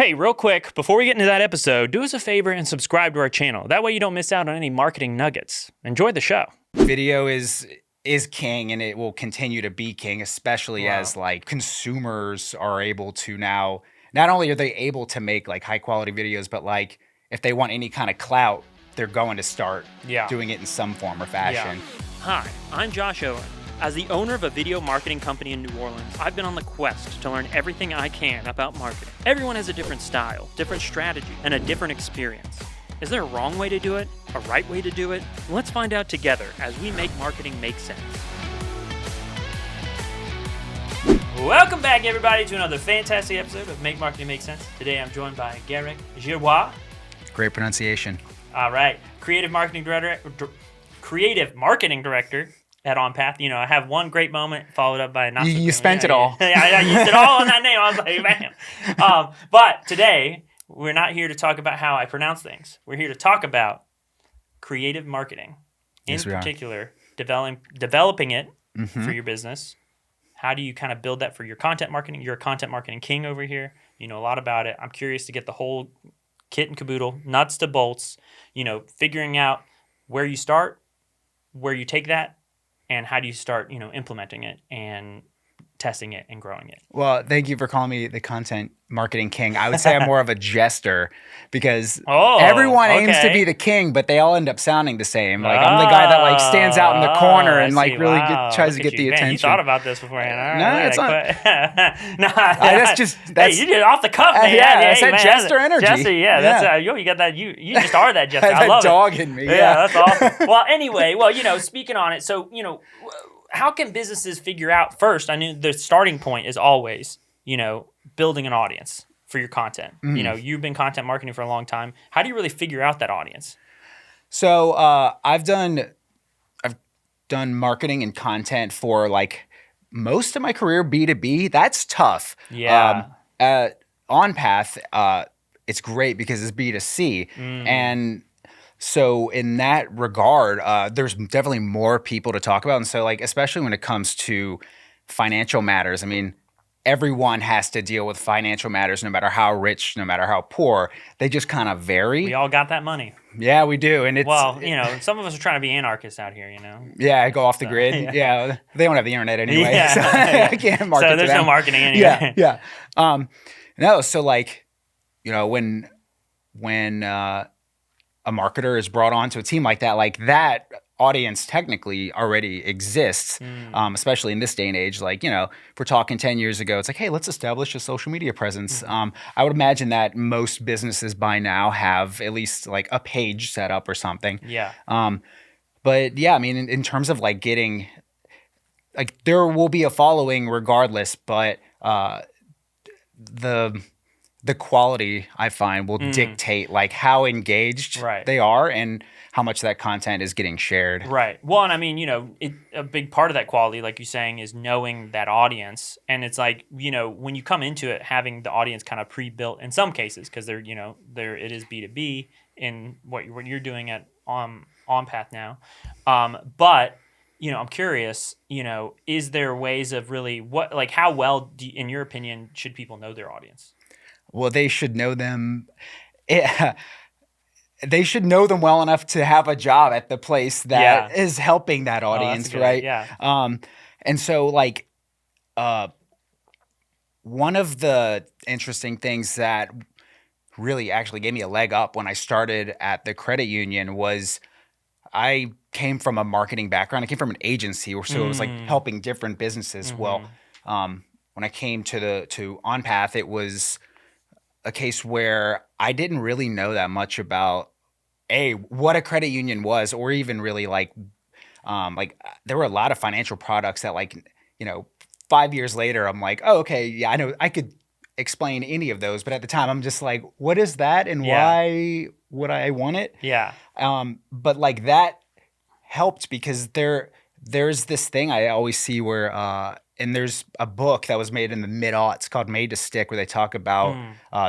Hey, real quick, before we get into that episode, do us a favor and subscribe to our channel. That way you don't miss out on any marketing nuggets. Enjoy the show. Video is king, and it will continue to be king, especially as like consumers are able to now, not only are they able to make like high quality videos, but like if they want any kind of clout, they're going to start doing it in some form or fashion. Hi, I'm Josh Owen. As the owner of a video marketing company in New Orleans, I've been on the quest to learn everything I can about marketing. Everyone has a different style, different strategy, and a different experience. Is there a wrong way to do it? A right way to do it? Let's find out together as we make marketing make sense. Welcome back, everybody, to another fantastic episode of Make Marketing Make Sense. Today I'm joined by Garick Giroir. Great pronunciation. All right. Creative marketing director at OnPath. You know, I have one great moment followed up by a not so You spent it all. I used it all on that name. I was like, man. But today, we're not here to talk about how I pronounce things. We're here to talk about creative marketing. In particular, developing it for your business. How do you kind of build that for your content marketing? You're a content marketing king over here. You know a lot about it. I'm curious to get the whole kit and caboodle, nuts to bolts, you know, figuring out where you start, where you take that, and how do you start, you know, implementing it and testing it and growing it. Well, thank you for calling me the content marketing king. I would say I'm more of a jester because everyone aims to be the king, but they all end up sounding the same. Like I'm the guy that like stands out in the corner and like really tries to get the attention. You thought about this beforehand. No, it's not. Hey, you did it off the cuff, man. Yeah, I said jester energy. Jester, that's you got that. You just are that jester. I love it. Dog in me. Yeah, that's awesome. Well, anyway, you know, speaking on it, so you know. How can businesses figure out first? I mean, the starting point is always, you know, building an audience for your content. You know, you've been content marketing for a long time. How do you really figure out that audience? So I've done marketing and content for like most of my career, B2B. That's tough. Yeah. At OnPath, it's great because it's B2C. And so in that regard, there's definitely more people to talk about. And so like, especially when it comes to financial matters, I mean, everyone has to deal with financial matters, no matter how rich, no matter how poor. They just kind of vary. We all got that money. Yeah, we do. And it's, you know, some of us are trying to be anarchists out here, you know? Yeah, go off the grid. Yeah. They don't have the internet anyway. So I can't market So there's to them. no marketing anyway. Yeah. No, so like, you know, when a marketer is brought onto a team like that audience technically already exists, especially in this day and age. Like, you know, if we're talking 10 years ago, it's like, hey, let's establish a social media presence. I would imagine that most businesses by now have at least like a page set up or something. Yeah. But yeah, I mean, in terms of like getting, like there will be a following regardless, but the quality I find will dictate like how engaged they are and how much that content is getting shared. Right. Well, and I mean, you know, a big part of that quality, like you're saying, is knowing that audience. And it's like, you know, when you come into it, having the audience kind of pre-built in some cases, because they're, you know, it is B2B in what you're doing at OnPath now. But you know, I'm curious, you know, is there ways of really how well, in your opinion, should people know their audience? Well, they should know them. They should know them well enough to have a job at the place that is helping that audience, right? Yeah. And so, like, one of the interesting things that really actually gave me a leg up when I started at the credit union was I came from a marketing background. I came from an agency, so it was like helping different businesses. Well, when I came to OnPath, it was a case where I didn't really know that much about what a credit union was, or even really like there were a lot of financial products that, like, you know, 5 years later, I'm like, oh, okay, yeah, I know I could explain any of those, but at the time I'm just like, what is that and why would I want it? Yeah. But like that helped because there's this thing I always see where and there's a book that was made in the mid-aughts called Made to Stick, where they talk about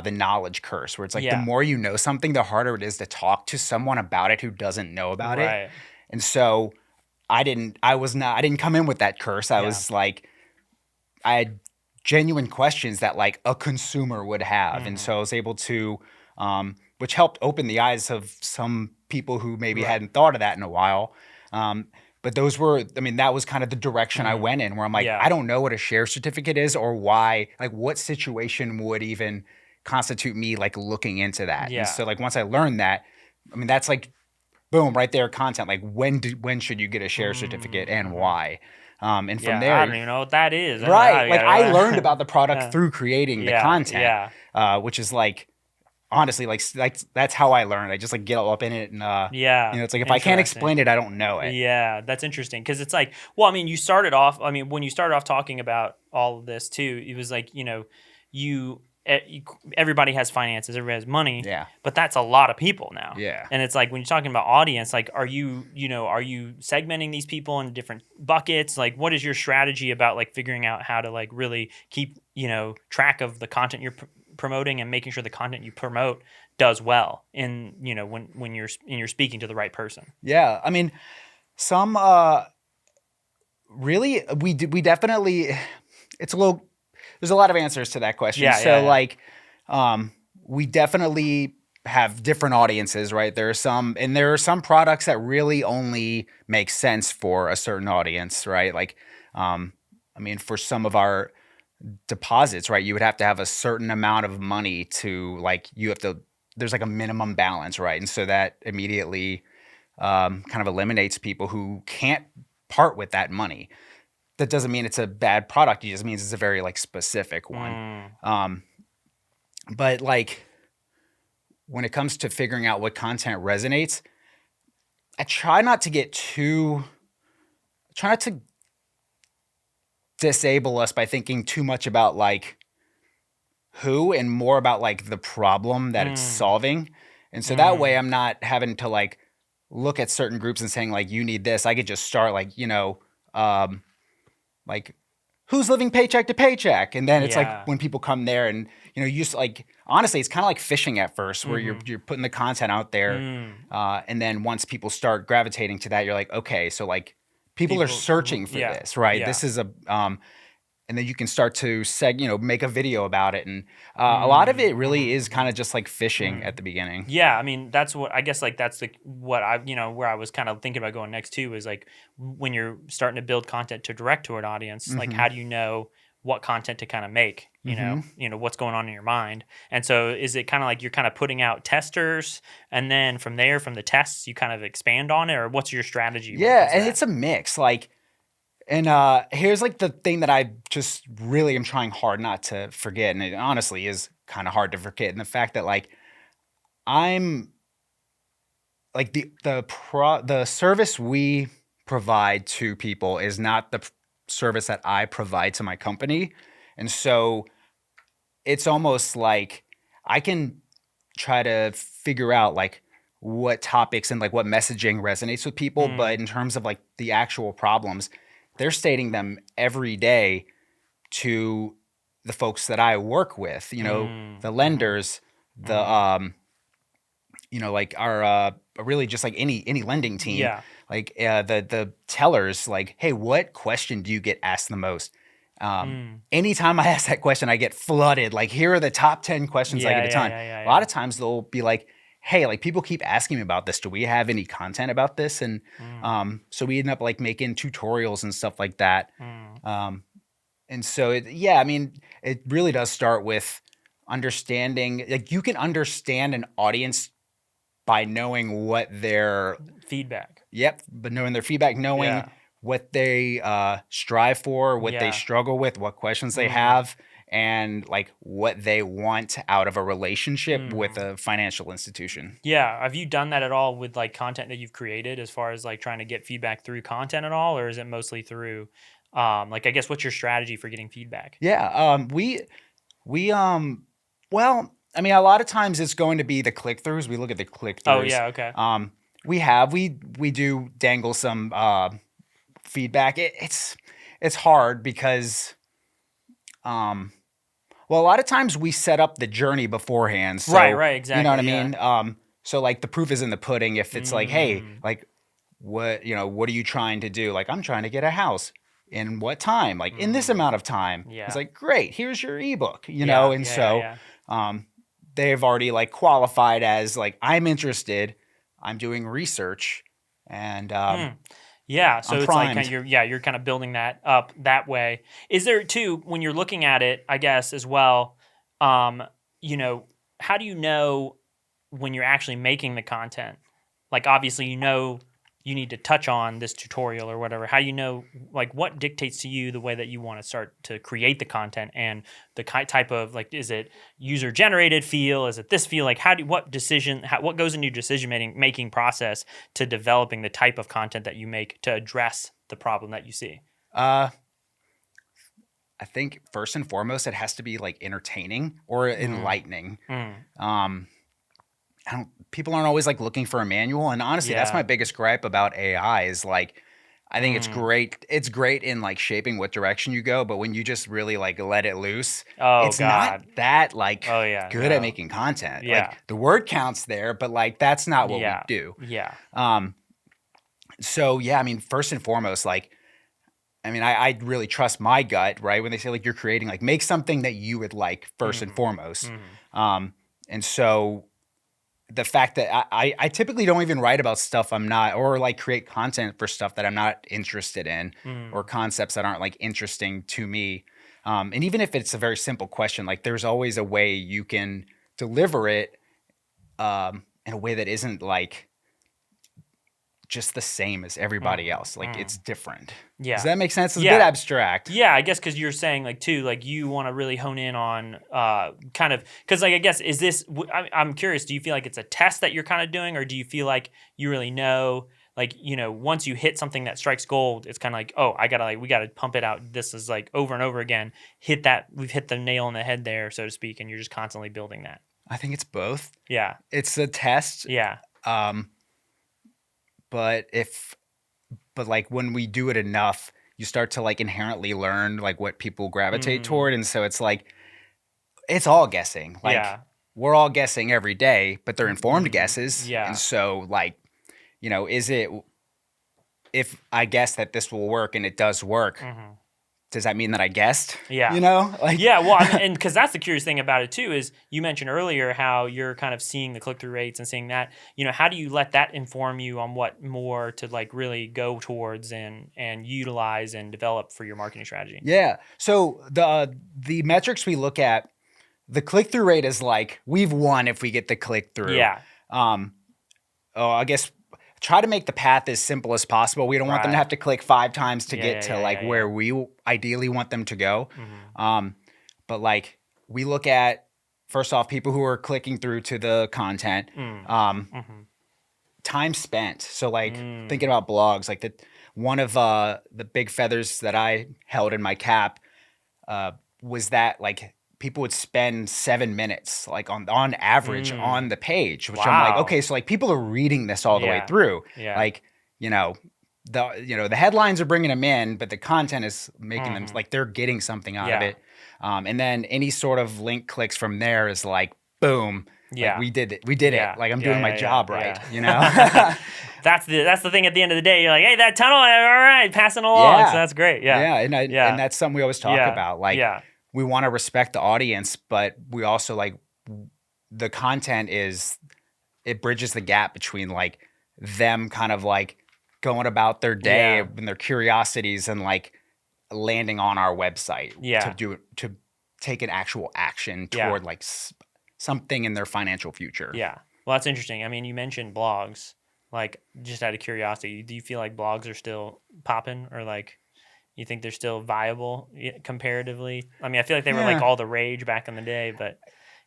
the knowledge curse, where it's like the more you know something, the harder it is to talk to someone about it who doesn't know about it. And so I didn't come in with that curse. I was like, I had genuine questions that like a consumer would have. And so I was able to, which helped open the eyes of some people who maybe hadn't thought of that in a while. But those were, I mean, that was kind of the direction I went in, where I'm like, I don't know what a share certificate is or why, like what situation would even constitute me like looking into that. And so like once I learned that, I mean, that's like, boom, right there, content. Like when should you get a share certificate and why? And from there, I don't even know what that is. Right. Like I learned about the product through creating the content, which is like, honestly, like that's how I learned. I just like get all up in it, and you know, it's like if I can't explain it, I don't know it. Yeah, that's interesting, because it's like, well, I mean, you started off. I mean, when you started off talking about all of this too, it was like, you know, everybody has finances, everybody has money, but that's a lot of people now. And it's like, when you're talking about audience, like, are you segmenting these people in different buckets? Like, what is your strategy about like figuring out how to like really keep, you know, track of the content you're promoting and making sure the content you promote does well in, you know, when you're speaking to the right person? I mean, some really we definitely, it's a little, there's a lot of answers to that question. Like we definitely have different audiences, right? There are some products that really only make sense for a certain audience, right? Like I mean, for some of our deposits, right, you would have to have a certain amount of money to, like, there's like a minimum balance, right? And so that immediately kind of eliminates people who can't part with that money. That doesn't mean it's a bad product. It just means it's a very like specific one. But like when it comes to figuring out what content resonates, I try not to disable us by thinking too much about like who, and more about like the problem that it's solving. And so that way I'm not having to like look at certain groups and saying like, you need this. I could just start like, you know, like who's living paycheck to paycheck. And then it's like when people come there, and, you know, you just like, honestly, it's kind of like fishing at first, where you're putting the content out there. And then once people start gravitating to that, you're like, okay, so like, People are searching for this, right? This is and then you can start to make a video about it, and a lot of it really is kind of just like fishing at the beginning. Yeah, I mean, that's what I guess, like, that's what I, where I was kind of thinking about going next too, is like when you're starting to build content to direct to an audience, like how do you know what content to kind of make, you know what's going on in your mind. And so is it kind of like you're kind of putting out testers, and then from there, from the tests, you kind of expand on it, or what's your strategy? Yeah, and it's a mix. Like, and here's like the thing that I just really am trying hard not to forget, and it honestly is kind of hard to forget, and the fact that like I'm like the service we provide to people is not the service that I provide to my company. And so it's almost like I can try to figure out like what topics and like what messaging resonates with people, but in terms of like the actual problems, they're stating them every day to the folks that I work with, the lenders, the like our really just like any lending team. Yeah. Like the tellers, like, hey, what question do you get asked the most? Anytime I ask that question, I get flooded. Like, here are the top 10 questions I get a ton. A lot of times they'll be like, hey, like people keep asking me about this. Do we have any content about this? And so we end up like making tutorials and stuff like that. And so I mean, it really does start with understanding. Like, you can understand an audience by knowing what their feedback. Yep, but knowing their feedback, knowing what they strive for, what they struggle with, what questions they have, and like what they want out of a relationship with a financial institution. Yeah, have you done that at all with like content that you've created, as far as like trying to get feedback through content at all, or is it mostly through like, I guess, what's your strategy for getting feedback? Yeah, we well, I mean, a lot of times it's going to be the click-throughs. We look at the click-throughs. Oh, yeah, okay. We do dangle some feedback. It's hard because, well, a lot of times we set up the journey beforehand. So, right, exactly. You know what I mean? So like the proof is in the pudding. If it's like, hey, like what are you trying to do? Like, I'm trying to get a house. in what time? Like in this amount of time. Yeah. It's like, great, here's your ebook, you know? And they've already like qualified as like, I'm interested, I'm doing research, and so it's primed. like you're kind of building that up that way. Is there too, when you're looking at it, I guess as well, you know, how do you know when you're actually making the content? Like obviously you know you need to touch on this tutorial or whatever. How do you know, like, what dictates to you the way that you want to start to create the content and the type of, like, is it user generated feel? Is it this feel? Like, what goes into your decision making process to developing the type of content that you make to address the problem that you see? I think first and foremost, it has to be like entertaining or enlightening. People aren't always like looking for a manual, and honestly, that's my biggest gripe about AI is like, I think it's great. It's great in like shaping what direction you go, but when you just really like let it loose, it's not that like good at making content. Like the word counts there, but like that's not what we do. So I mean, first and foremost, like, I mean, I really trust my gut, right? When they say like you're creating, like make something that you would like first and foremost. And so the fact that I typically don't even write about stuff I'm not, or like create content for stuff that I'm not interested in, or concepts that aren't like interesting to me. And even if it's a very simple question, like there's always a way you can deliver it in a way that isn't like just the same as everybody else. Like it's different. Does that make sense? It's a bit abstract. Yeah, I guess because you're saying like too, like you want to really hone in on kind of, because like I guess is this, I'm curious, do you feel like it's a test that you're kind of doing, or do you feel like you really know, like, you know, once you hit something that strikes gold, it's kind of like, oh, we got to pump it out. This is like over and over again, we've hit the nail on the head there, so to speak, and you're just constantly building that. I think it's both. Yeah. It's a test. Yeah. But like when we do it enough, you start to like inherently learn like what people gravitate toward. And so it's like, it's all guessing. Like we're all guessing every day, but they're informed guesses. Yeah. And so like, you know, if I guess that this will work and it does work, does that mean that I guessed? Yeah. You know? Like, well, and because that's the curious thing about it too, is you mentioned earlier how you're kind of seeing the click-through rates and seeing that, you know, how do you let that inform you on what more to like really go towards and utilize and develop for your marketing strategy? Yeah. So the metrics we look at, the click-through rate is like, we've won if we get the click-through. Yeah. I guess try to make the path as simple as possible. We don't want them to have to click 5 times to get to where we ideally want them to go. But like we look at, first off, people who are clicking through to the content, time spent. So like thinking about blogs, like one of the big feathers that I held in my cap was that like people would spend 7 minutes like on average on the page, which I'm like, okay, so like people are reading this all the way through. Like, the headlines are bringing them in, but the content is making them like they're getting something out of it. And then any sort of link clicks from there is like, boom. Like we did it. Like I'm doing my job right. You know, that's the thing at the end of the day. You're like, hey, that tunnel, all right, passing along. So that's great. And that's something we always talk about. Like, we want to respect the audience, but we also like the content it bridges the gap between like them kind of like going about their day and their curiosities and like landing on our website to take an actual action toward like something in their financial future. Yeah. Well, that's interesting. I mean, you mentioned blogs, like just out of curiosity, do you feel like blogs are still popping, or like, you think they're still viable comparatively? I mean, I feel like they were like all the rage back in the day, but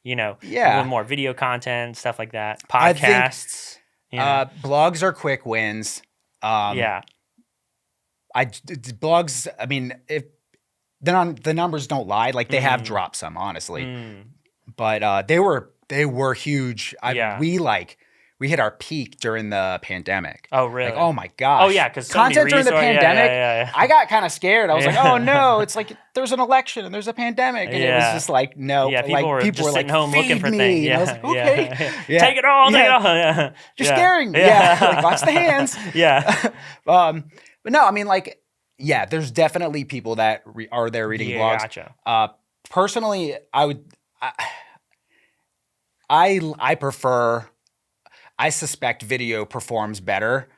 you know, a little more video content, stuff like that. Podcasts. I think, blogs are quick wins. Blogs. I mean, if the numbers don't lie, like they have dropped some, honestly, but they were huge. We hit our peak during the pandemic. Oh, really? Like, oh my gosh. Oh, yeah, because content during the pandemic, I got kind of scared. I was like, oh no, it's like there's an election and there's a pandemic. And it was just like, no. Yeah, people were just sitting like, home looking for things. I was like, okay. Take it all. Take it all. You're scaring me. Like, watch the hands. Yeah. But no, I mean, like, Yeah, there's definitely people that are there reading blogs. Gotcha. Personally, I prefer. I suspect video performs better.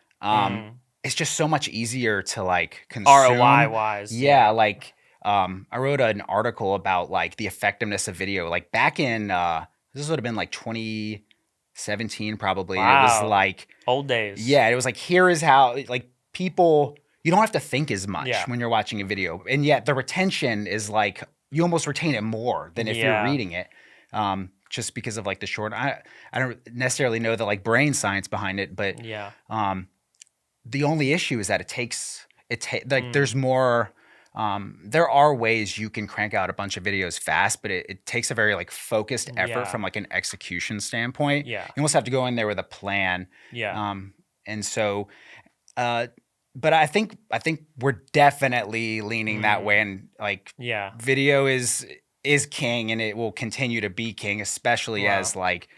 It's just so much easier to like consume. ROI wise. Yeah, like I wrote an article about like the effectiveness of video. Like back in this would have been like 2017 probably. Wow. And it was like old days. Yeah, it was like here is how like people. You don't have to think as much when you're watching a video, and yet the retention is like you almost retain it more than if you're reading it. Just because of like the short, I don't necessarily know the like brain science behind it, but the only issue is that there's more. There are ways you can crank out a bunch of videos fast, but it takes a very like focused effort from like an execution standpoint. Yeah, you almost have to go in there with a plan. Yeah, and so. But I think we're definitely leaning that way, and like video is king, and it will continue to be king, especially as like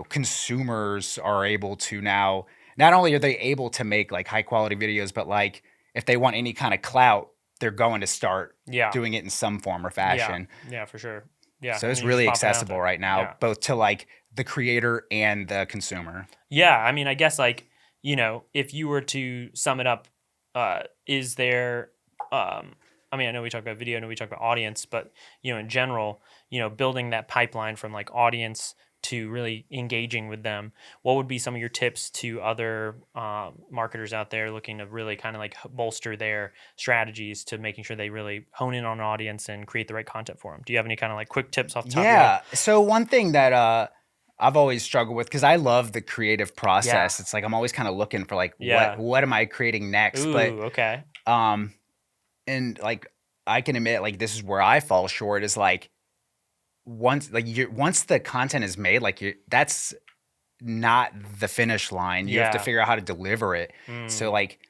consumers are able to now. Not only are they able to make like high quality videos, but like if they want any kind of clout, they're going to start doing it in some form or fashion. Yeah, for sure. Yeah. So it's really accessible right now, both to like the creator and the consumer. Yeah, I mean, I guess like. If you were to sum it up, is there, I mean, I know we talk about video, I know we talk about audience, but, in general, building that pipeline from like audience to really engaging with them, what would be some of your tips to other marketers out there looking to really kind of like bolster their strategies to making sure they really hone in on an audience and create the right content for them? Do you have any kind of like quick tips off the top of your head? Yeah. So one thing that, I've always struggled with because I love the creative process. It's like I'm always kind of looking for like what am I creating next? Ooh, but okay. And like I can admit like this is where I fall short is like once the content is made, like that's not the finish line. You have to figure out how to deliver it. So like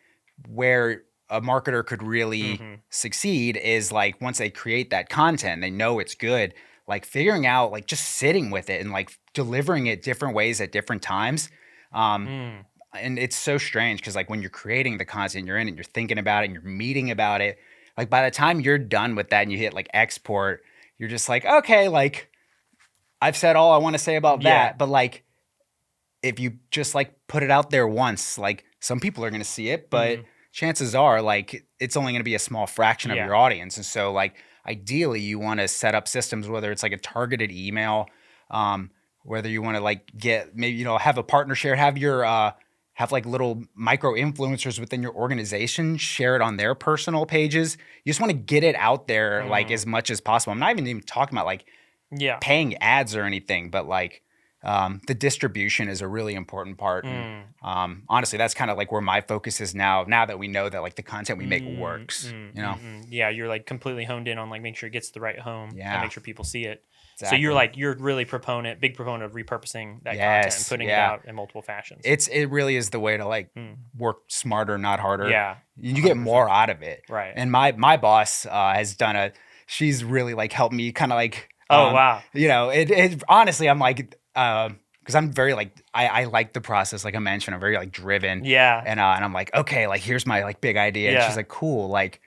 where a marketer could really succeed is like once they create that content, they know it's good. Like figuring out, like just sitting with it and like delivering it different ways at different times. And it's so strange because like when you're creating the content, you're in it, you're thinking about it, and you're meeting about it. Like by the time you're done with that and you hit like export, you're just like, okay, like I've said all I want to say about that. But like if you just like put it out there once, like some people are going to see it, but chances are like it's only going to be a small fraction of your audience. And so like ideally you want to set up systems, whether it's like a targeted email, whether you want to like get maybe, have a partner share, have your, have like little micro influencers within your organization, share it on their personal pages. You just want to get it out there like as much as possible. I'm not even talking about like paying ads or anything, but like the distribution is a really important part. And, honestly, that's kind of like where my focus is now that we know that like the content we make works, Yeah, you're like completely honed in on like making sure it gets to the right home and make sure people see it. Exactly. So you're really big proponent of repurposing that content and putting it out in multiple fashions. It really is the way to like work smarter, not harder. Yeah. You get more out of it. Right. And my boss has done she's really like helped me kind of like, wow. It honestly, I'm like, because I'm very like I like the process, like I mentioned, I'm very like driven. Yeah. And I'm like, okay, like here's my like big idea. And she's like, cool, like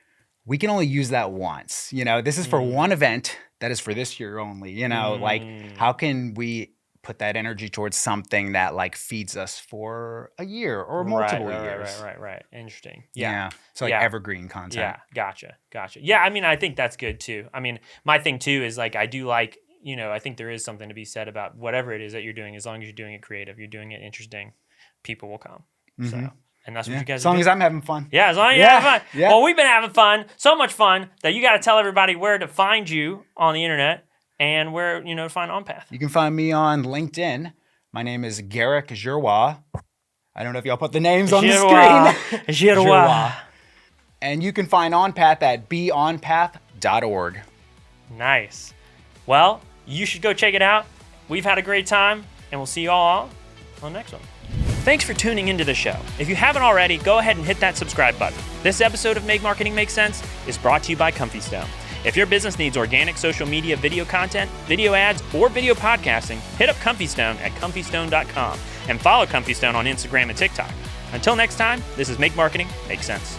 we can only use that once. This is for one event that is for this year only. Like how can we put that energy towards something that like feeds us for a year or multiple years? Right. Interesting. Yeah. So like evergreen content. Yeah. Gotcha. Yeah. I mean, I think that's good too. I mean, my thing too is like I do like. I think there is something to be said about whatever it is that you're doing. As long as you're doing it creative, you're doing it interesting, people will come. So, and that's what you guys. As long as I'm having fun. Yeah, as long as you're having fun. Yeah. Well, we've been having fun, so much fun that you got to tell everybody where to find you on the internet and where to find OnPath. You can find me on LinkedIn. My name is Garick Giroir. I don't know if y'all put the names on the screen. Giroir. And you can find OnPath at beonpath.org. Nice. Well, you should go check it out. We've had a great time, and we'll see you all on the next one. Thanks for tuning into the show. If you haven't already, go ahead and hit that subscribe button. This episode of Make Marketing Make Sense is brought to you by Comfystone. If your business needs organic social media video content, video ads, or video podcasting, hit up Comfystone at comfystone.com and follow Comfystone on Instagram and TikTok. Until next time, this is Make Marketing Make Sense.